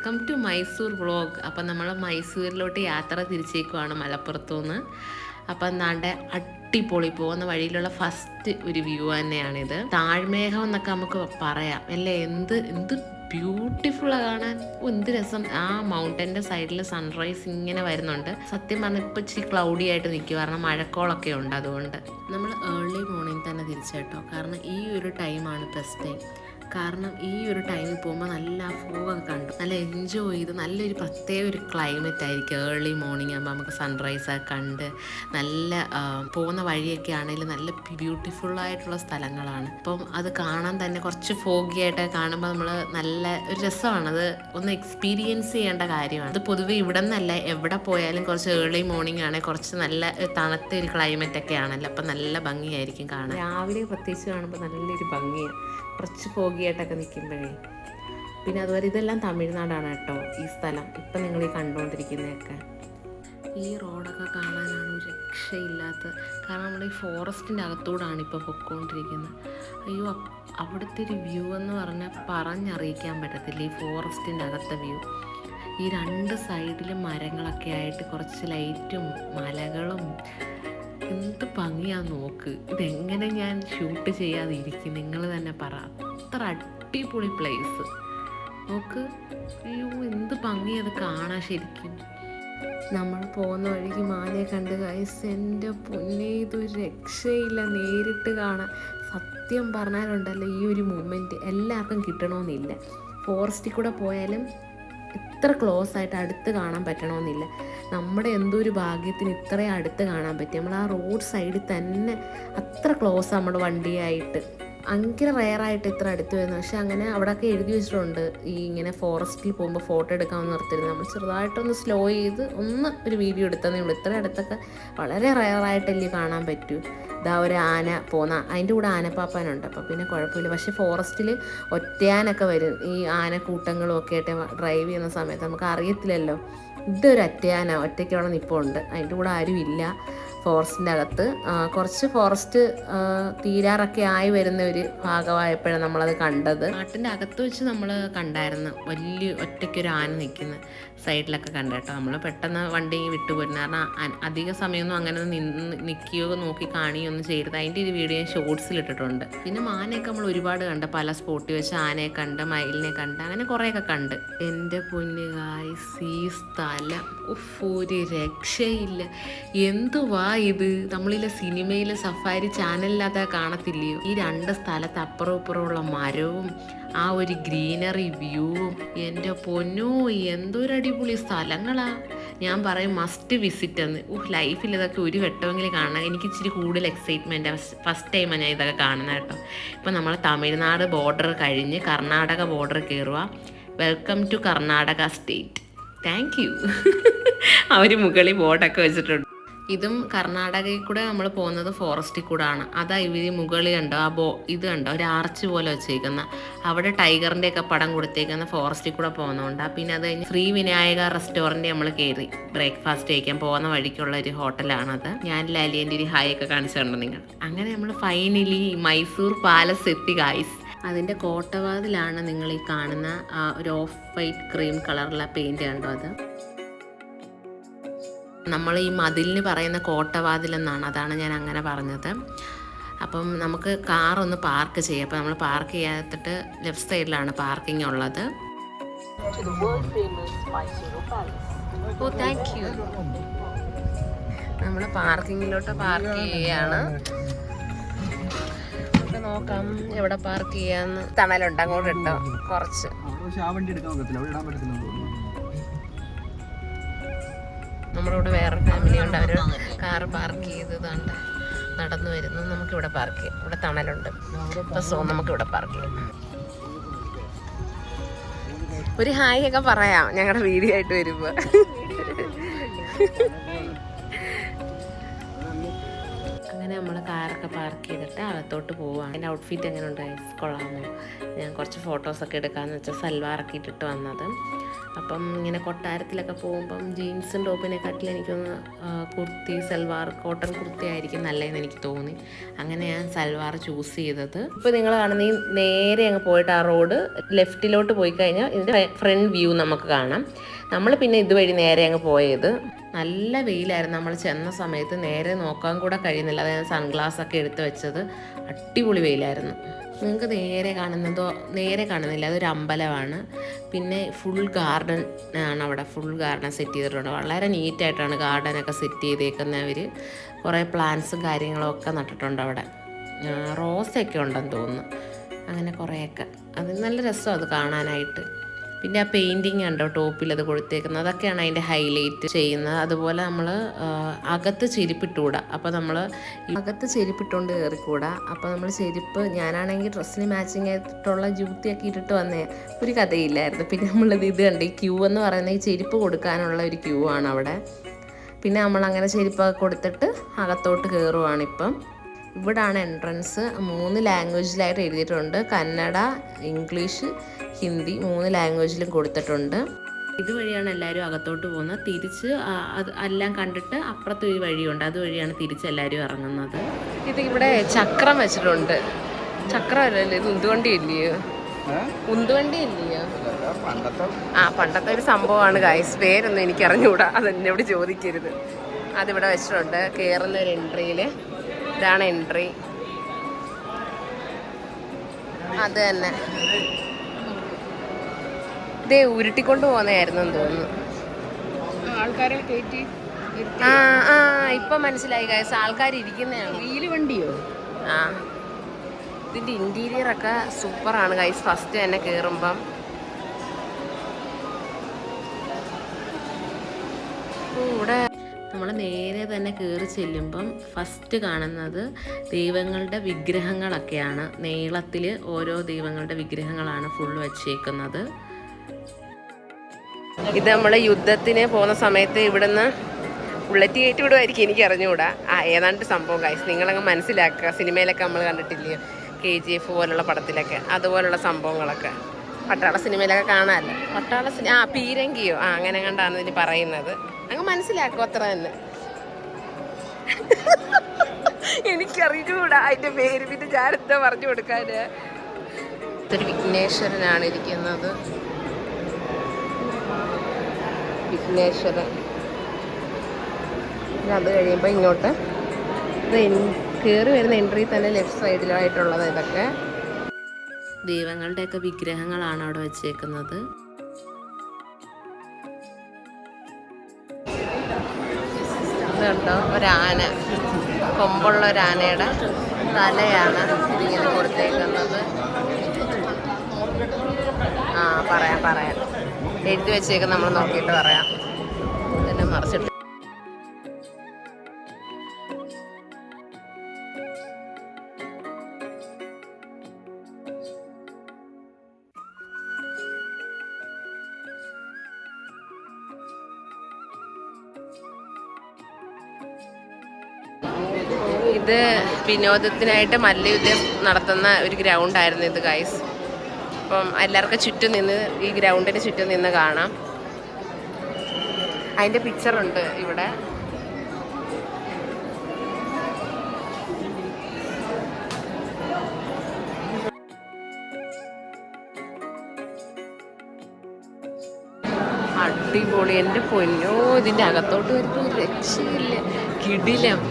Welcome to Mysore vlog. അപ്പം നമ്മൾ മൈസൂരിലോട്ട് യാത്ര തിരിച്ചേക്കുവാണ് മലപ്പുറത്തുനിന്ന്. അപ്പം എന്താണ്ട് അടിപൊളി പോകുന്ന വഴിയിലുള്ള ഫസ്റ്റ് ഒരു വ്യൂ തന്നെയാണിത്. താഴ്മേഘം എന്നൊക്കെ നമുക്ക് പറയാം അല്ലേ. എന്ത് ബ്യൂട്ടിഫുള്ളാണ് കാണാൻ. എന്ത് രസം. ആ മൗണ്ടൻ്റെ സൈഡിൽ സൺറൈസ് ഇങ്ങനെ വരുന്നുണ്ട്. സത്യം പറഞ്ഞാൽ ഇപ്പം ഇച്ചിരി ക്ലൗഡി ആയിട്ട് നിൽക്കും, കാരണം മഴക്കോളൊക്കെ ഉണ്ട്. അതുകൊണ്ട് നമ്മൾ ഏർലി മോർണിംഗ് തന്നെ തിരിച്ചേട്ടോ, കാരണം ഈ ഒരു ടൈമാണ് ബെസ്റ്റ് ടൈം. കാരണം ഈ ഒരു ടൈമിൽ പോകുമ്പോൾ നല്ല ഫോഗൊക്കെ കണ്ടു നല്ല എൻജോയ് ചെയ്ത് നല്ലൊരു പ്രത്യേക ഒരു ക്ലൈമറ്റ് ആയിരിക്കും. ഏർലി മോർണിംഗ് ആകുമ്പോൾ നമുക്ക് സൺറൈസൊക്കെ കണ്ട് നല്ല പോകുന്ന വഴിയൊക്കെ ആണെങ്കിലും നല്ല ബ്യൂട്ടിഫുള്ളായിട്ടുള്ള സ്ഥലങ്ങളാണ്. അപ്പം അത് കാണാൻ തന്നെ കുറച്ച് ഫോഗി ആയിട്ട് കാണുമ്പോൾ നമ്മൾ നല്ല ഒരു രസമാണ്. അത് ഒന്ന് എക്സ്പീരിയൻസ് ചെയ്യേണ്ട കാര്യമാണ്. അത് പൊതുവെ ഇവിടെ നിന്നല്ല, എവിടെ പോയാലും കുറച്ച് ഏർലി മോർണിംഗ് ആണെങ്കിൽ കുറച്ച് നല്ല തണുത്ത ഒരു ക്ലൈമറ്റ് ഒക്കെ ആണല്ലോ. അപ്പം നല്ല ഭംഗിയായിരിക്കും കാണാൻ. രാവിലെ പ്രത്യേകിച്ച് കാണുമ്പോൾ നല്ലൊരു ഭംഗിയാണ്, കുറച്ച് ഫോഗിയായിട്ടൊക്കെ നിൽക്കുമ്പോഴേ. പിന്നെ അതുപോലെ ഇതെല്ലാം തമിഴ്നാടാണ് കേട്ടോ ഈ സ്ഥലം, ഇപ്പം നിങ്ങൾ ഈ കണ്ടുകൊണ്ടിരിക്കുന്നതൊക്കെ. ഈ റോഡൊക്കെ കാണാനാണ് ഒരു രക്ഷയില്ലാത്ത. കാരണം നമ്മൾ ഈ ഫോറസ്റ്റിൻ്റെ അകത്തൂടാണ് ഇപ്പോൾ പൊയ്ക്കൊണ്ടിരിക്കുന്നത്. അയ്യോ, അവിടുത്തെ ഒരു വ്യൂ എന്ന് പറഞ്ഞാൽ പറഞ്ഞറിയിക്കാൻ പറ്റത്തില്ല. ഈ ഫോറസ്റ്റിൻ്റെ അകത്തെ വ്യൂ, ഈ രണ്ട് സൈഡിലും മരങ്ങളൊക്കെ ആയിട്ട് കുറച്ച് ലൈറ്റും മലകളും, എന്ത് ഭംഗിയാന്ന് നോക്ക്. ഇതെങ്ങനെ ഞാൻ ഷൂട്ട് ചെയ്യാതിരിക്കും, നിങ്ങൾ തന്നെ പറ. അത്ര അടിപൊളി പ്ലേസ് നോക്ക്. അയ്യോ, എന്ത് ഭംഗിയത് കാണാൻ ശരിക്കും. നമ്മൾ പോകുന്ന വഴിക്ക് മാനയെ കണ്ട് ഗൈസ്, എൻ്റെ പൊന്നേ, ഇതൊരു രക്ഷയില്ല നേരിട്ട് കാണാൻ. സത്യം പറഞ്ഞാലുണ്ടല്ലോ, ഈ ഒരു മൊമെൻറ്റ് എല്ലാവർക്കും കിട്ടണമെന്നില്ല. ഫോറസ്റ്റിൽ കൂടെ പോയാലും ഇത്ര ക്ലോസ് ആയിട്ട് അടുത്ത് കാണാൻ പറ്റണമെന്നില്ല. നമ്മുടെ എന്തോ ഒരു ഭാഗ്യത്തിന് ഇത്രയും അടുത്ത് കാണാൻ പറ്റി. നമ്മൾ ആ റോഡ് സൈഡിൽ തന്നെ അത്ര ക്ലോസ് നമ്മുടെ വണ്ടിയായിട്ട്. ഭയങ്കര റെയറായിട്ട് ഇത്ര അടുത്ത് വരുന്നത്. പക്ഷെ അങ്ങനെ അവിടെയൊക്കെ എഴുതി വെച്ചിട്ടുണ്ട്, ഈ ഇങ്ങനെ ഫോറസ്റ്റിൽ പോകുമ്പോൾ ഫോട്ടോ എടുക്കാമെന്ന് നിർത്തരുത്. നമ്മൾ ചെറുതായിട്ടൊന്ന് സ്ലോ ചെയ്ത് ഒന്ന് ഒരു വീഡിയോ എടുത്തതേ ഉള്ളൂ. ഇത്ര അടുത്തൊക്കെ വളരെ റെയറായിട്ടല്ലേ കാണാൻ പറ്റൂ. ഇതാ ഒരു ആന പോകുന്ന, അതിൻ്റെ കൂടെ ആനപ്പാപ്പാനുണ്ട്, അപ്പോൾ പിന്നെ കുഴപ്പമില്ല. പക്ഷേ ഫോറസ്റ്റിൽ ഒറ്റയാനൊക്കെ വരും. ഈ ആനക്കൂട്ടങ്ങളും ഒക്കെ ആയിട്ട് ഡ്രൈവ് ചെയ്യുന്ന സമയത്ത് നമുക്ക് അറിയത്തില്ലല്ലോ. ഇതൊരു ഒറ്റയാന ഒറ്റയ്ക്ക് അവിടെ നിൽപ്പുണ്ട്, അതിൻ്റെ കൂടെ ആരും ഇല്ല ഫോറസ്റ്റിൻ്റെ അകത്ത്. കുറച്ച് ഫോറസ്റ്റ് തീരാറൊക്കെ ആയി വരുന്ന ഒരു ഭാഗമായപ്പോഴാണ് നമ്മളത് കണ്ടത്. നാട്ടിൻ്റെ അകത്ത് വെച്ച് നമ്മൾ കണ്ടായിരുന്നു വലിയ ഒറ്റയ്ക്കൊരു ആന നിൽക്കുന്ന സൈഡിലൊക്കെ കണ്ടേട്ടോ. നമ്മൾ പെട്ടെന്ന് വണ്ടി വിട്ടുപോരുന്നു, കാരണം അധിക സമയമൊന്നും അങ്ങനെ നിൽക്കുകയോ നോക്കി കാണുകയോ ഒന്നും ചെയ്യരുത്. അതിൻ്റെ ഒരു വീഡിയോ ഞാൻ ഷോർട്സിൽ ഇട്ടിട്ടുണ്ട്. പിന്നെ മാനയൊക്കെ നമ്മൾ ഒരുപാട് കണ്ട്, പല സ്പോട്ടിൽ വെച്ച് ആനയെ കണ്ട്, മയിലിനെ കണ്ട്, അങ്ങനെ കുറേയൊക്കെ കണ്ട്. എൻ്റെ പൊന്നു ഗായ്സ്, ഈ സ്ഥലം ഒരു രക്ഷയില്ല. എന്തുവാ ഇത്, നമ്മളിലെ സിനിമയിലെ സഫാരി ചാനലിനകത്ത് കാണത്തില്ലയോ, ഈ രണ്ട് സ്ഥലത്ത് അപ്പുറം ഇപ്പുറമുള്ള മരവും ആ ഒരു ഗ്രീനറി വ്യൂവും. എൻ്റെ പൊന്നോ, എന്തൊരടിപൊളി സ്ഥലങ്ങളാ. ഞാൻ പറയും മസ്റ്റ് വിസിറ്റ് എന്ന്. ലൈഫിൽ ഇതൊക്കെ ഒരു വട്ടമെങ്കിലും കാണണം. എനിക്ക് ഇച്ചിരി കൂടുതൽ എക്സൈറ്റ്മെൻറ്റ്. ഫസ്റ്റ് ടൈമാണ് ഞാൻ ഇതൊക്കെ കാണുന്നത് കേട്ടോ. ഇപ്പം നമ്മൾ തമിഴ്നാട് ബോർഡർ കഴിഞ്ഞ് കർണാടക ബോർഡർ കയറുക. Welcome to Karnataka state. Thank you. അവർ മുകളിൽ ബോർഡൊക്കെ വെച്ചിട്ടുണ്ട്. ഇതും കർണാടകയിൽ കൂടെ നമ്മൾ പോകുന്നത് ഫോറസ്റ്റിൽ കൂടെ ആണ്. അതാ ഇവർ മുകളിൽ കണ്ടോ ഇത് കണ്ടോ, ഒരു ആർച്ച് പോലെ വെച്ചേക്കുന്ന, അവിടെ ടൈഗറിൻ്റെ ഒക്കെ പടം കൊടുത്തേക്കുന്ന ഫോറസ്റ്റിൽ കൂടെ പോകുന്നതുകൊണ്ടാണ്. പിന്നെ അത് കഴിഞ്ഞ് ശ്രീ വിനായക റെസ്റ്റോറൻറ്റ് നമ്മൾ കയറി ബ്രേക്ക്ഫാസ്റ്റ് കഴിക്കാൻ പോകുന്ന വഴിക്കുള്ള ഒരു ഹോട്ടലാണത്. ഞാൻ ലാലിയൻ്റെ ഒരു ഹായ് ഒക്കെ കാണിച്ചു കണ്ടോ നിങ്ങൾ. അങ്ങനെ നമ്മൾ ഫൈനലി മൈസൂർ പാലസ് എത്തി ഗായ്സ്. അതിൻ്റെ കോട്ടവാതിലാണ് നിങ്ങൾ ഈ കാണുന്ന ഒരു ഓഫ് വൈറ്റ് ക്രീം കളറുള്ള പെയിൻറ്റ് കണ്ടോ. അത് നമ്മൾ ഈ മതിലിന് പറയുന്ന കോട്ടവാതിലെന്നാണ്, അതാണ് ഞാൻ അങ്ങനെ പറഞ്ഞത്. അപ്പം നമുക്ക് കാറൊന്ന് പാർക്ക് ചെയ്യാം. അപ്പം നമ്മൾ പാർക്ക് ചെയ്യാത്തിട്ട് ലെഫ്റ്റ് സൈഡിലാണ് പാർക്കിംഗ് ഉള്ളത്. ഓ താങ്ക് യു. നമ്മൾ പാർക്കിങ്ങിലോട്ട് പാർക്ക് ചെയ്യുകയാണ്. നമുക്ക് നോക്കാം എവിടെ പാർക്ക് ചെയ്യാന്ന്. തണലുണ്ട് അങ്ങോട്ട് ഇട്ടോ കുറച്ച്. നമ്മുടെ ഇവിടെ വേറെ ഫാമിലി ഉണ്ട്, അവർ കാറ് പാർക്ക് ചെയ്തതുകൊണ്ട് നടന്നു വരുന്നു. നമുക്കിവിടെ പാർക്ക് ചെയ്യാം, ഇവിടെ തണലുണ്ട്. സോ നമുക്കിവിടെ പാർക്ക് ചെയ്യാം. ഒരു ഹായ് ഒക്കെ പറയാം ഞങ്ങളുടെ വീഡിയോ ആയിട്ട് വരുമ്പോൾ. അങ്ങനെ നമ്മൾ കാറൊക്കെ പാർക്ക് ചെയ്തിട്ട് അകത്തോട്ട് പോവുകയാണ്. എൻ്റെ ഔട്ട്ഫിറ്റ് എങ്ങനെ ഉണ്ട് ഗൈസ്, കൊള്ളാമോ? ഞാൻ കുറച്ച് ഫോട്ടോസൊക്കെ എടുക്കാമെന്ന് വെച്ചാൽ സൽവാറൊക്കെ ഇട്ടിട്ട് വന്നത്. അപ്പം ഇങ്ങനെ കൊട്ടാരത്തിലൊക്കെ പോകുമ്പം ജീൻസും ടോപ്പിനെക്കാട്ടിൽ എനിക്കൊന്ന് കുർത്തി, സൽവാർ, കോട്ടൺ കുർത്തി ആയിരിക്കും നല്ലതെന്ന് എനിക്ക് തോന്നി. അങ്ങനെ ഞാൻ സൽവാർ ചൂസ് ചെയ്തത്. ഇപ്പോൾ നിങ്ങൾ കാണുന്ന ഈ നേരെ അങ്ങ് പോയിട്ട് ആ റോഡ് ലെഫ്റ്റിലോട്ട് പോയി കഴിഞ്ഞാൽ ഇതിൻ്റെ ഫ്രണ്ട് വ്യൂ നമുക്ക് കാണാം. നമ്മൾ പിന്നെ ഇതുവഴി നേരെ അങ്ങ് പോയത്. നല്ല വെയിലായിരുന്നു. നമ്മൾ ചെന്ന സമയത്ത് നേരെ നോക്കാൻ കൂടെ കഴിയുന്നില്ല. അതായത് സൺഗ്ലാസ് ഒക്കെ എടുത്ത് വെച്ചത്. അടിപൊളി വെയിലായിരുന്നു. നിങ്ങൾക്ക് നേരെ കാണുന്നില്ല, അതൊരു അമ്പലമാണ്. പിന്നെ ഫുൾ ഗാർഡൻ ആണ് അവിടെ. ഫുൾ ഗാർഡൻ സെറ്റ് ചെയ്തിട്ടുണ്ട്. വളരെ നീറ്റായിട്ടാണ് ഗാർഡനൊക്കെ സെറ്റ് ചെയ്തേക്കുന്നവർ. കുറേ പ്ലാന്റ്സും കാര്യങ്ങളും ഒക്കെ നട്ടിട്ടുണ്ട് അവിടെ. റോസൊക്കെ ഉണ്ടെന്ന് തോന്നുന്നു. അങ്ങനെ കുറേയൊക്കെ അത് നല്ല രസമാണ് അത് കാണാനായിട്ട്. പിന്നെ ആ പെയിൻറ്റിങ് ഉണ്ടോ ടോപ്പിൽ അത് കൊടുത്തേക്കുന്നത്, അതൊക്കെയാണ് അതിൻ്റെ ഹൈലൈറ്റ് ചെയ്യുന്നത്. അതുപോലെ നമ്മൾ അകത്ത് ചെരുപ്പിട്ടുകൂടാ. അപ്പോൾ നമ്മൾ അകത്ത് ചെരുപ്പിട്ടുകൊണ്ട് കയറിക്കൂടാ. അപ്പോൾ നമ്മൾ ചെരുപ്പ്, ഞാനാണെങ്കിൽ ഡ്രസ്സിന് മാച്ചിങ് ആയിട്ടുള്ള ജൂത്തിയൊക്കെ ഇട്ടിട്ട് വന്നേ, ഒരു കഥയില്ലായിരുന്നു. പിന്നെ നമ്മളത് ഇത് കണ്ട് ഈ ക്യൂ എന്ന് പറയുന്നത് ഈ ചെരുപ്പ് കൊടുക്കാനുള്ള ഒരു ക്യൂ ആണ് അവിടെ. പിന്നെ നമ്മളങ്ങനെ ചെരുപ്പൊക്കെ കൊടുത്തിട്ട് അകത്തോട്ട് കയറുവാണിപ്പം. ഇവിടാണ് എൻട്രൻസ്. 3 ലാംഗ്വേജിലായിട്ട് എഴുതിയിട്ടുണ്ട്. കന്നഡ, ഇംഗ്ലീഷ്, ഹിന്ദി 3 ലാംഗ്വേജിലും കൊടുത്തിട്ടുണ്ട്. ഇതുവഴിയാണ് എല്ലാവരും അകത്തോട്ട് പോകുന്നത്. തിരിച്ച് അത് എല്ലാം കണ്ടിട്ട് അപ്പുറത്ത് ഒരു വഴിയുണ്ട്, അതുവഴിയാണ് തിരിച്ച് എല്ലാവരും ഇറങ്ങുന്നത്. ഇത് ഇവിടെ ചക്രം വെച്ചിട്ടുണ്ട്. ചക്രമല്ലേ ഇത്, ഉന്തുവണ്ടി ഇല്ലയോ? ഉന്തുവണ്ടി ഇല്ലയോ? പണ്ടത്തെ ഒരു സംഭവമാണ് ഗൈസ്. പേരൊന്നും എനിക്ക് അറിഞ്ഞുകൂടാ, അതെന്നോട് ചോദിക്കരുത്. അതിവിടെ വെച്ചിട്ടുണ്ട്. കയറുന്ന ഒരു എൻട്രിയിൽ ഇതാണ് എൻട്രി. അത് തന്നെ ഇതേ ഉരുട്ടിക്കൊണ്ട് പോകുന്നതായിരുന്നു തോന്നുന്നു. ആൾക്കാരെ കയറ്റി ഇപ്പൊ മനസ്സിലായി ഗൈസ്, ആൾക്കാർ ഇരിക്കുന്നതാണ്. വീല് വണ്ടിയോ? ഇതിന്റെ ഇന്റീരിയർ ഒക്കെ സൂപ്പറാണ് ഗൈസ്. ഫസ്റ്റ് തന്നെ കേറുമ്പം ഇവിടെ നമ്മൾ നേരെ തന്നെ കയറി ചെല്ലുമ്പം ഫസ്റ്റ് കാണുന്നത് ദൈവങ്ങളുടെ വിഗ്രഹങ്ങളൊക്കെയാണ്. നീളത്തിൽ ഓരോ ദൈവങ്ങളുടെ വിഗ്രഹങ്ങളാണ് ഫുൾ വച്ചേക്കുന്നത്. ഇത് നമ്മൾ യുദ്ധത്തിന് പോകുന്ന സമയത്ത് ഇവിടുന്ന് ബുള്ളറ്റ് കയറ്റി വിടുമായിരിക്കും, എനിക്ക് അറിഞ്ഞുകൂടാ. ഏതാണ്ട് സംഭവം ഗൈസ്, നിങ്ങളങ്ങ് മനസ്സിലാക്കുക. സിനിമയിലൊക്കെ നമ്മൾ കണ്ടിട്ടില്ലയോ, KGF പോലുള്ള പടത്തിലൊക്കെ അതുപോലുള്ള സംഭവങ്ങളൊക്കെ പട്ടാള സിനിമയിലൊക്കെ കാണാമല്ലോ. പീരങ്കിയോ അങ്ങനെ കണ്ടാണ് ഇതിന് പറയുന്നത്. അങ്ങ് മനസ്സിലാക്കും, അത്ര തന്നെ. എനിക്കറിഞ്ഞുകൂടാ അതിൻ്റെ പേര്, പിന്നെ ഞാനെന്താ പറഞ്ഞു കൊടുക്കാന്. ഇതൊരു വിഘ്നേശ്വരനാണ് ഇരിക്കുന്നത്. വിഘ്നേശ്വരൻ. അത് കഴിയുമ്പോൾ ഇങ്ങോട്ട് ഇത് കയറി വരുന്ന എൻട്രി തന്നെ ലെഫ്റ്റ് സൈഡിലായിട്ടുള്ളത് ഇതൊക്കെ ദൈവങ്ങളുടെയൊക്കെ വിഗ്രഹങ്ങളാണ് അവിടെ വെച്ചേക്കുന്നത്. ഇതുണ്ടോ, ഒരാന, കൊമ്പുള്ള ഒരാനയുടെ തലയാണ് ഇതിങ്ങനെ കൊടുത്തേക്കുന്നത്. പറയാം എഴുതി വെച്ചേക്ക്, നമ്മൾ നോക്കിയിട്ട് പറയാം. തന്നെ മറിച്ചിട്ട് ഇത് വിനോദത്തിനായിട്ട് മല്ലയുദ്ധം നടത്തുന്ന ഒരു ഗ്രൗണ്ടായിരുന്നു ഇത് ഗൈസ്. അപ്പം എല്ലാവർക്കും ചുറ്റും നിന്ന്, ഈ ഗ്രൗണ്ടിന് ചുറ്റും നിന്ന് കാണാം. അതിൻ്റെ പിക്ചറുണ്ട് ഇവിടെ. അടിപൊളി, എൻ്റെ പൊന്നോ. ഇതിൻ്റെ അകത്തോട്ട് വരുമ്പോൾ ഒരു രക്ഷയില്ല, കിടിലം.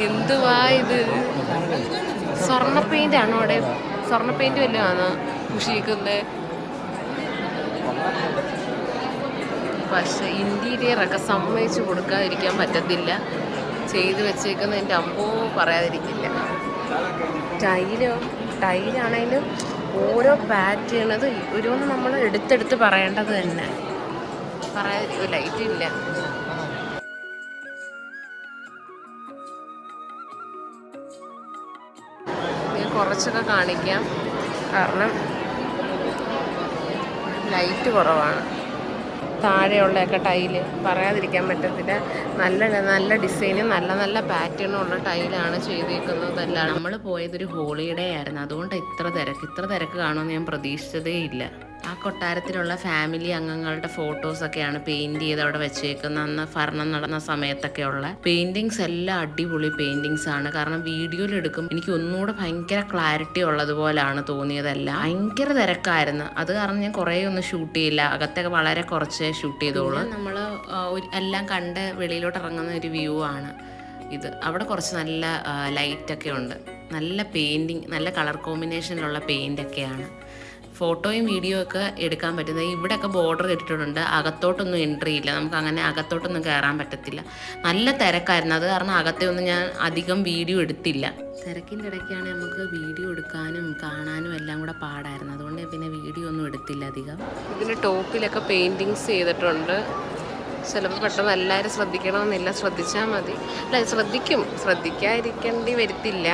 എന്തുവാ ഇത്? സ്വർണ്ണ പെയിൻ്റ് ആണോ അവിടെ? സ്വർണ്ണ പെയിൻറ്റ് വല്ലതും ആണോ കുഷിക്കുന്നത്? പക്ഷേ ഇൻറ്റീരിയറൊക്കെ സമ്മതിച്ച് കൊടുക്കാതിരിക്കാൻ പറ്റത്തില്ല. ചെയ്ത് വെച്ചേക്കുന്ന എൻ്റെ അമ്മോ പറയാതിരിക്കില്ല. ടൈലാണേലും ഓരോ പാറ്റേൺ, അത് ഓരോന്ന് നമ്മൾ എടുത്തെടുത്ത് പറയേണ്ടത് തന്നെ. പറയാതിരിക്കും. ലൈറ്റില്ല. കുറച്ചൊക്കെ കാണിക്കാം, കാരണം ലൈറ്റ് കുറവാണ്. താഴെയുള്ളതൊക്കെ ടൈല് പറയാതിരിക്കാൻ പറ്റത്തില്ല. നല്ല നല്ല ഡിസൈനും നല്ല നല്ല പാറ്റേണും ഉള്ള ടൈലാണ് ചെയ്തേക്കുന്നതെല്ലാം. നമ്മൾ പോയതൊരു ഹോളിഡേ ആയിരുന്നു, അതുകൊണ്ട് ഇത്ര തിരക്ക് കാണുമെന്ന് ഞാൻ പ്രതീക്ഷിച്ചതേ ഇല്ല. ആ കൊട്ടാരത്തിലുള്ള ഫാമിലി അംഗങ്ങളുടെ ഫോട്ടോസൊക്കെയാണ് പെയിൻറ് ചെയ്ത് അവിടെ വെച്ചേക്കുന്നത്. അന്ന് ഭരണം നടന്ന സമയത്തൊക്കെ ഉള്ള പെയിൻറ്റിങ്സ് എല്ലാം അടിപൊളി പെയിൻറ്റിങ്സ് ആണ്. കാരണം വീഡിയോയിൽ എടുക്കും എനിക്ക് ഒന്നുകൂടെ ഭയങ്കര ക്ലാരിറ്റി ഉള്ളതുപോലാണ് തോന്നിയതെല്ലാം. ഭയങ്കര തിരക്കായിരുന്നു, അത് കാരണം ഞാൻ കുറേ ഒന്നും ഷൂട്ട് ചെയ്യില്ല, അകത്തൊക്കെ വളരെ കുറച്ച് ഷൂട്ട് ചെയ്തോളൂ. നമ്മൾ എല്ലാം കണ്ട് വെളിയിലോട്ട് ഇറങ്ങുന്ന ഒരു വ്യൂ ആണ് ഇത്. അവിടെ കുറച്ച് നല്ല ലൈറ്റൊക്കെ ഉണ്ട്, നല്ല പെയിൻറ്റിങ്, നല്ല കളർ കോമ്പിനേഷനിലുള്ള പെയിൻ്റൊക്കെയാണ്. ഫോട്ടോയും വീഡിയോ ഒക്കെ എടുക്കാൻ പറ്റുന്നത്. ഇവിടെയൊക്കെ ബോർഡർ ഇട്ടിട്ടുണ്ട്, അകത്തോട്ടൊന്നും എൻട്രി ഇല്ല, നമുക്ക് അങ്ങനെ അകത്തോട്ടൊന്നും കയറാൻ പറ്റത്തില്ല. നല്ല തിരക്കായിരുന്നു, അത് കാരണം അകത്തെ ഒന്നും ഞാൻ അധികം വീഡിയോ എടുത്തില്ല. തിരക്കിൻ്റെ ഇടയ്ക്കാണ് നമുക്ക് വീഡിയോ എടുക്കാനും കാണാനും എല്ലാം കൂടെ പാടായിരുന്നു, അതുകൊണ്ട് പിന്നെ വീഡിയോ ഒന്നും എടുത്തില്ല അധികം. ഇതിന് ടോപ്പിലൊക്കെ പെയിൻറ്റിങ്സ് ചെയ്തിട്ടുണ്ട്. ചിലപ്പോൾ പെട്ടെന്ന് എല്ലാവരും ശ്രദ്ധിക്കണമെന്നില്ല, ശ്രദ്ധിച്ചാൽ മതി. അല്ല, ശ്രദ്ധിക്കാതിരിക്കേണ്ടി വരത്തില്ല.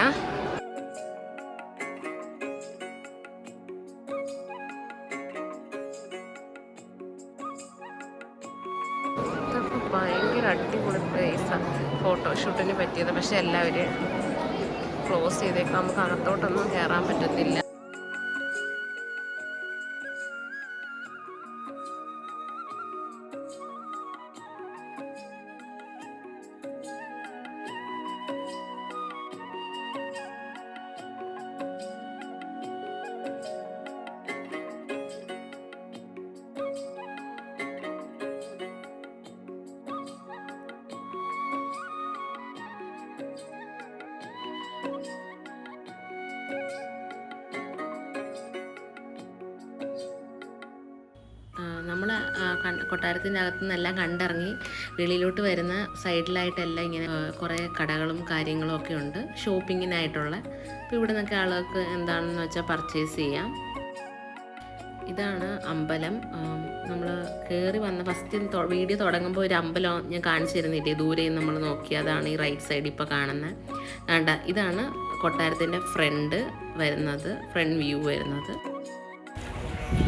ഭയങ്കര അടിപൊളി പ്ലേസാണ് ഫോട്ടോഷൂട്ടിന് പറ്റിയത്. പക്ഷെ എല്ലാവരും ക്ലോസ് ചെയ്തേക്കാം, നമുക്ക് അകത്തോട്ടൊന്നും കയറാൻ പറ്റത്തില്ല. നമ്മൾ കൊട്ടാരത്തിൻ്റെ അകത്തു നിന്നെല്ലാം കണ്ടിറങ്ങി വെളിയിലോട്ട് വരുന്ന സൈഡിലായിട്ടെല്ലാം ഇങ്ങനെ കുറേ കടകളും കാര്യങ്ങളും ഒക്കെ ഉണ്ട് ഷോപ്പിങ്ങിനായിട്ടുള്ള. അപ്പോൾ ഇവിടെ നിന്നൊക്കെ ആളുകൾക്ക് എന്താണെന്ന് വെച്ചാൽ പർച്ചേസ് ചെയ്യാം. ഇതാണ് അമ്പലം. നമ്മൾ കയറി വന്ന ഫസ്റ്റ് വീഡിയോ തുടങ്ങുമ്പോൾ ഒരു അമ്പലം ഞാൻ കാണിച്ചു തരുന്നില്ലേ, ദൂരെ നമ്മൾ നോക്കി, അതാണ് ഈ റൈറ്റ് സൈഡ് ഇപ്പോൾ കാണുന്നത്. വേണ്ട, ഇതാണ് കൊട്ടാരത്തിൻ്റെ ഫ്രണ്ട് വ്യൂ വരുന്നത്.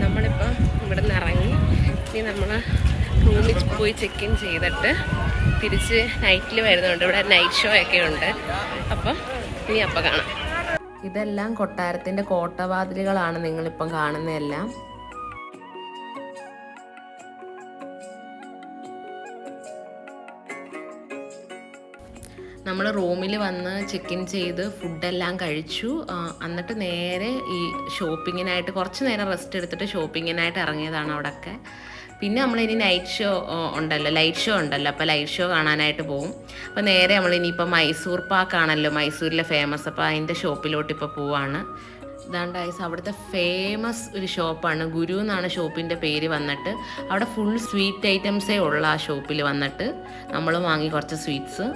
നമ്മളിപ്പോൾ ഇവിടെ നിന്ന് ഇറങ്ങി ഇനി നമ്മൾ റൂമിൽ പോയി ചെക്ക് ഇൻ ചെയ്തിട്ട് തിരിച്ച് നൈറ്റിൽ വരുന്നുണ്ട്. ഇവിടെ നൈറ്റ് ഷോ ഒക്കെ ഉണ്ട്, അപ്പം ഇനി അപ്പം കാണാം. ഇതെല്ലാം കൊട്ടാരത്തിൻ്റെ കോട്ടവാതിലുകളാണ് നിങ്ങളിപ്പം കാണുന്നതെല്ലാം. നമ്മൾ റൂമിൽ വന്ന് ചെക്ക് ഇൻ ചെയ്ത് ഫുഡെല്ലാം കഴിച്ചു. എന്നിട്ട് നേരെ ഈ ഷോപ്പിങ്ങിനായിട്ട് കുറച്ച് നേരം റെസ്റ്റ് എടുത്തിട്ട് ഷോപ്പിങ്ങിനായിട്ട് ഇറങ്ങിയതാണ് അവിടെയൊക്കെ. പിന്നെ നമ്മളിനി ലൈറ്റ് ഷോ ഉണ്ടല്ലോ, അപ്പോൾ ലൈറ്റ് ഷോ കാണാനായിട്ട് പോകും. അപ്പോൾ നേരെ നമ്മളിനിയിപ്പോൾ മൈസൂർ പാക്കാണല്ലോ മൈസൂരിലെ ഫേമസ്, അപ്പോൾ അതിൻ്റെ ഷോപ്പിലോട്ട് ഇപ്പോൾ പോവാണ്. ഇതാണ്ട് ഐസ് അവിടുത്തെ ഫേമസ് ഒരു ഷോപ്പാണ്, ഗുരു എന്നാണ് ഷോപ്പിൻ്റെ പേര് വന്നിട്ട്. അവിടെ ഫുൾ സ്വീറ്റ് ഐറ്റംസേ ഉള്ള ആ ഷോപ്പിൽ വന്നിട്ട് നമ്മൾ വാങ്ങി കുറച്ച് സ്വീറ്റ്സ്.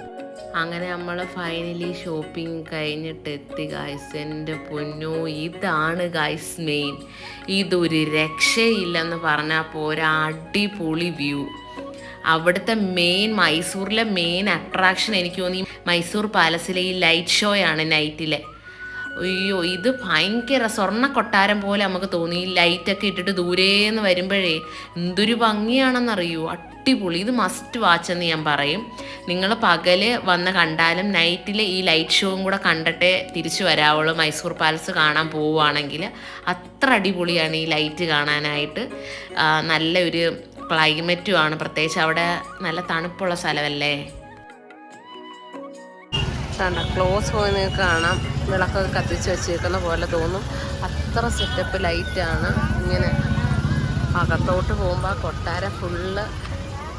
അങ്ങനെ നമ്മൾ ഫൈനലി ഷോപ്പിംഗ് കഴിഞ്ഞിട്ട് എത്തി ഗായ്സ്. എൻ്റെ പൊന്നോ, ഇതാണ് ഗായ്സ് മെയിൻ. ഇതൊരു രക്ഷയില്ലെന്ന് പറഞ്ഞാൽ പോരാ, അടിപൊളി വ്യൂ. അവിടുത്തെ മൈസൂരിലെ മെയിൻ അട്രാക്ഷൻ എനിക്ക് തോന്നി മൈസൂർ പാലസിലെ ഈ ലൈറ്റ് ഷോയാണ് നൈറ്റിലെ. അയ്യോ, ഇത് ഭയങ്കര സ്വർണ്ണ കൊട്ടാരം പോലെ നമുക്ക് തോന്നി. ഈ ലൈറ്റൊക്കെ ഇട്ടിട്ട് ദൂരേന്ന് വരുമ്പോഴേ എന്തൊരു ഭംഗിയാണെന്നറിയൂ, അടിപൊളി. ഇത് മസ്റ്റ് വാച്ച് എന്ന് ഞാൻ പറയും. നിങ്ങൾ പകല് വന്ന് കണ്ടാലും നൈറ്റിൽ ഈ ലൈറ്റ് ഷോയും കൂടെ കണ്ടിട്ടേ തിരിച്ചു വരാവുള്ളൂ മൈസൂർ പാലസ് കാണാൻ പോവുകയാണെങ്കിൽ. അത്ര അടിപൊളിയാണ് ഈ ലൈറ്റ് കാണാനായിട്ട്. നല്ലൊരു ക്ലൈമറ്റുമാണ്, പ്രത്യേകിച്ച് അവിടെ നല്ല തണുപ്പുള്ള സ്ഥലമല്ലേ. ക്ലോസ് പോയി നിങ്ങൾക്ക് കാണാം, വിളക്കൊക്കെ കത്തിച്ച് വെച്ചേക്കുന്ന പോലെ തോന്നും. അത്ര സെറ്റപ്പ് ലൈറ്റാണ്. ഇങ്ങനെ അകത്തോട്ട് പോകുമ്പോൾ ആ കൊട്ടാരം ഫുള്ള്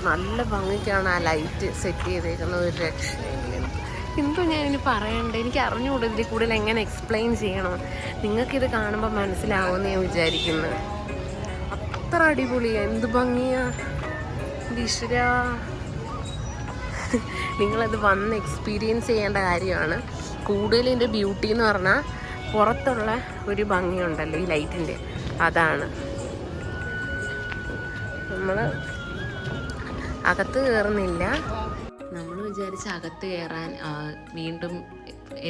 നല്ല ഭംഗിക്കാണ് ആ ലൈറ്റ് സെറ്റ് ചെയ്തേക്കുന്നത്. ഒരു രക്ഷയില്ല. എന്തോ ഞാനിനി പറയണ്ടേ, എനിക്ക് അറിഞ്ഞുകൂടെ ഇതിൽ കൂടുതൽ എങ്ങനെ എക്സ്പ്ലെയിൻ ചെയ്യണം. നിങ്ങൾക്കിത് കാണുമ്പോൾ മനസ്സിലാവുമെന്ന് ഞാൻ വിചാരിക്കുന്നു. അത്ര അടിപൊളിയാണ്, എന്ത് ഭംഗിയാ ഈശ്വരാ. നിങ്ങളത് വന്ന് എക്സ്പീരിയൻസ് ചെയ്യേണ്ട കാര്യമാണ്. കൂടുതൽ ഇതിൻ്റെ ബ്യൂട്ടി എന്ന് പറഞ്ഞാൽ പുറത്തുള്ള ഒരു ഭംഗിയുണ്ടല്ലോ ഈ ലൈറ്റിൻ്റെ, അതാണ്. നമ്മൾ അകത്ത് കയറുന്നില്ല. നമ്മൾ വിചാരിച്ച അകത്ത് കയറാൻ വീണ്ടും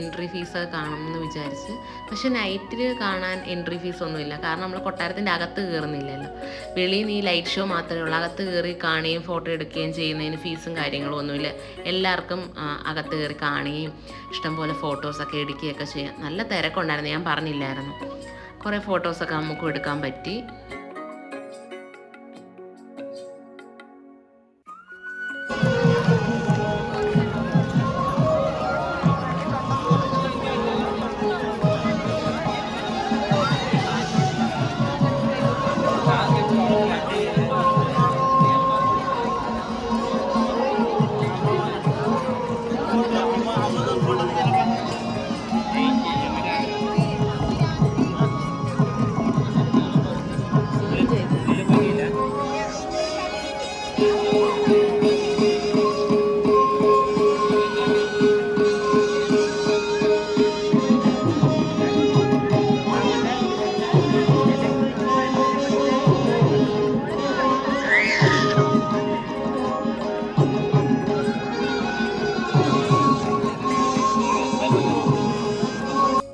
എൻട്രി ഫീസൊക്കെ കാണുമെന്ന് വിചാരിച്ച്. പക്ഷെ നൈറ്റിൽ കാണാൻ എൻട്രി ഫീസൊന്നുമില്ല, കാരണം നമ്മൾ കൊട്ടാരത്തിൻ്റെ അകത്ത് കയറുന്നില്ലല്ലോ. വെളിയിൽ നിന്ന് ഈ ലൈറ്റ് ഷോ മാത്രമേ ഉള്ളൂ. അകത്ത് കയറി കാണുകയും ഫോട്ടോ എടുക്കുകയും ചെയ്യുന്നതിന് ഫീസും കാര്യങ്ങളും ഒന്നുമില്ല. എല്ലാവർക്കും അകത്ത് കയറി കാണുകയും ഇഷ്ടംപോലെ ഫോട്ടോസൊക്കെ എടുക്കുകയൊക്കെ ചെയ്യാം. നല്ല തിരക്കുണ്ടായിരുന്നു, ഞാൻ പറഞ്ഞില്ലായിരുന്നു. കുറേ ഫോട്ടോസൊക്കെ നമുക്കും എടുക്കാൻ പറ്റി.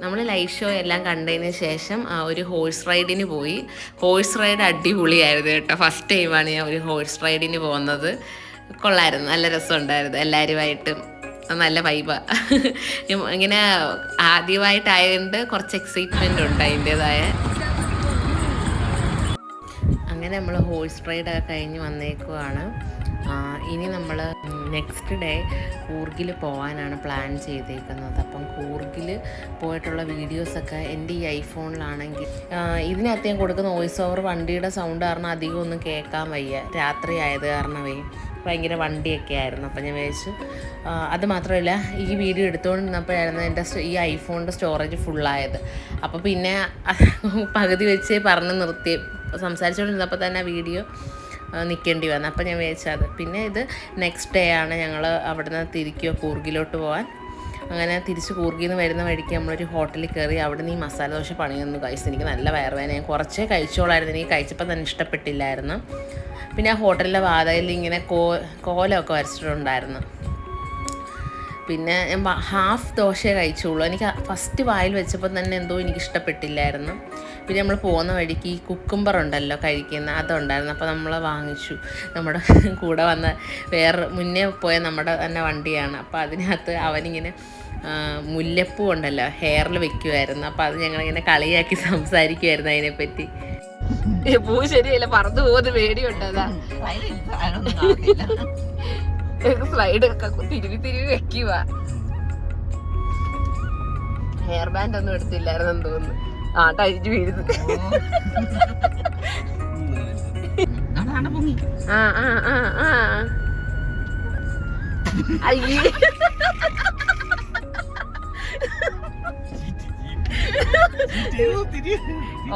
നമ്മൾ ലൈവ് ഷോ എല്ലാം കണ്ടതിന് ശേഷം ഒരു ഹോഴ്സ് റൈഡിന് പോയി. ഹോഴ്സ് റൈഡ് അടിപൊളിയായിരുന്നു കേട്ടോ. ഫസ്റ്റ് ടൈമാണ് ഞാൻ ഒരു ഹോഴ്സ് റൈഡിന് പോകുന്നത്. കൊള്ളായിരുന്നു, നല്ല രസമുണ്ടായിരുന്നു. എല്ലാവരുമായിട്ടും നല്ല വൈബാണ്. ഇങ്ങനെ ആദ്യമായിട്ടായതുകൊണ്ട് കുറച്ച് എക്സൈറ്റ്മെൻ്റ് ഉണ്ട് അതിൻ്റേതായ. അങ്ങനെ നമ്മൾ ഹോഴ്സ് റൈഡൊക്കെ കഴിഞ്ഞ് വന്നേക്കുവാണ്. ഇനി നമ്മൾ നെക്സ്റ്റ് ഡേ കൂർഗിൽ പോകാനാണ് പ്ലാൻ ചെയ്തേക്കുന്നത്. അപ്പം കൂർഗിൽ പോയിട്ടുള്ള വീഡിയോസൊക്കെ എൻ്റെ ഈ ഐഫോണിലാണെങ്കിൽ ഇതിനകത്ത് ഞാൻ കൊടുക്കുന്ന വോയിസ് ഓവർ വണ്ടിയുടെ സൗണ്ട് കാരണം അധികം ഒന്നും കേൾക്കാൻ വയ്യ. രാത്രി ആയത് കാരണമേ ഭയങ്കര വണ്ടിയൊക്കെ ആയിരുന്നു. അപ്പം ഞാൻ വിചാരിച്ചു അത് മാത്രമല്ല, ഈ വീഡിയോ എടുത്തുകൊണ്ടിരുന്നപ്പോഴായിരുന്നു എൻ്റെ ഈ ഐഫോണിൻ്റെ സ്റ്റോറേജ് ഫുള്ളായത്. അപ്പോൾ പിന്നെ പകുതി വെച്ച് പറഞ്ഞ് നിർത്തി സംസാരിച്ചുകൊണ്ടിരുന്നപ്പോൾ തന്നെ വീഡിയോ നിൽക്കേണ്ടി വന്നു. അപ്പം ഞാൻ വിചാരിച്ചത്. പിന്നെ ഇത് നെക്സ്റ്റ് ഡേ ആണ് ഞങ്ങൾ അവിടെ നിന്ന് തിരിക്കുക കൂർഗിലോട്ട് പോകാൻ. അങ്ങനെ തിരിച്ച് കൂർഗിൽ നിന്ന് വരുന്ന വഴിക്ക് നമ്മളൊരു ഹോട്ടലിൽ കയറി. അവിടെ നിന്ന് ഈ മസാല ദോശ പണിയൊന്നും കഴിച്ചു. എനിക്ക് നല്ല വയറുവേദന, ഞാൻ കുറച്ചേ കഴിച്ചോളായിരുന്നു. എനിക്ക് കഴിച്ചപ്പോൾ തന്നെ ഇഷ്ടപ്പെട്ടില്ലായിരുന്നു. പിന്നെ ആ ഹോട്ടലിലെ വാതിലിൽ ഇങ്ങനെ കോലമൊക്കെ വരച്ചിട്ടുണ്ടായിരുന്നു. പിന്നെ ഞാൻ ഹാഫ് ദോശയെ കഴിച്ചുള്ളൂ. എനിക്ക് ഫസ്റ്റ് വായിൽ വെച്ചപ്പോൾ തന്നെ എന്തോ എനിക്ക് ഇഷ്ടപ്പെട്ടില്ലായിരുന്നു. പിന്നെ നമ്മൾ പോകുന്ന വഴിക്ക് ഈ കുക്കുംബർ ഉണ്ടല്ലോ കഴിക്കുന്ന, അതുണ്ടായിരുന്നു. അപ്പോൾ നമ്മൾ വാങ്ങിച്ചു. നമ്മുടെ കൂടെ വന്ന മുന്നേ പോയ നമ്മുടെ തന്നെ വണ്ടിയാണ്. അപ്പോൾ അതിനകത്ത് അവനിങ്ങനെ മുല്ലപ്പൂ ഉണ്ടല്ലോ ഹെയറിൽ വെക്കുമായിരുന്നു. അപ്പോൾ അത് ഞങ്ങളിങ്ങനെ കളിയാക്കി സംസാരിക്കുമായിരുന്നു അതിനെപ്പറ്റി. പൂ ശരിയല്ല, പറന്നു പോകുന്ന പേടിയുണ്ടതാ. സ്ലൈഡ് തിരുവി വെക്കുക. ഹെയർ ബാൻഡ് ഒന്നും എടുത്തില്ലായിരുന്നെന്ന് തോന്നുന്നു. ടൈറ്റ് വീഴുന്നു. അയ്യേ,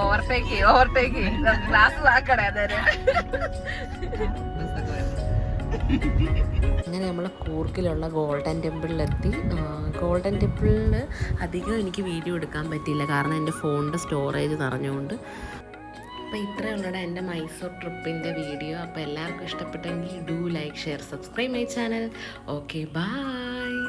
ഓവർടേക്ക് ഗ്ലാസ് ആക്കണേ അന്നേരം. അങ്ങനെ നമ്മൾ കൂർഗിലുള്ള ഗോൾഡൻ ടെമ്പിളിലെത്തി. ഗോൾഡൻ ടെമ്പിളിൽ അധികം എനിക്ക് വീഡിയോ എടുക്കാൻ പറ്റിയില്ല, കാരണം എൻ്റെ ഫോണിൻ്റെ സ്റ്റോറേജ് നിറഞ്ഞുകൊണ്ട്. അപ്പോൾ ഇത്രയേ ഉള്ളൂ എൻ്റെ മൈസൂർ ട്രിപ്പിൻ്റെ വീഡിയോ. അപ്പോൾ എല്ലാവർക്കും ഇഷ്ടപ്പെട്ടെങ്കിൽ do like, share, subscribe my channel. Okay, by.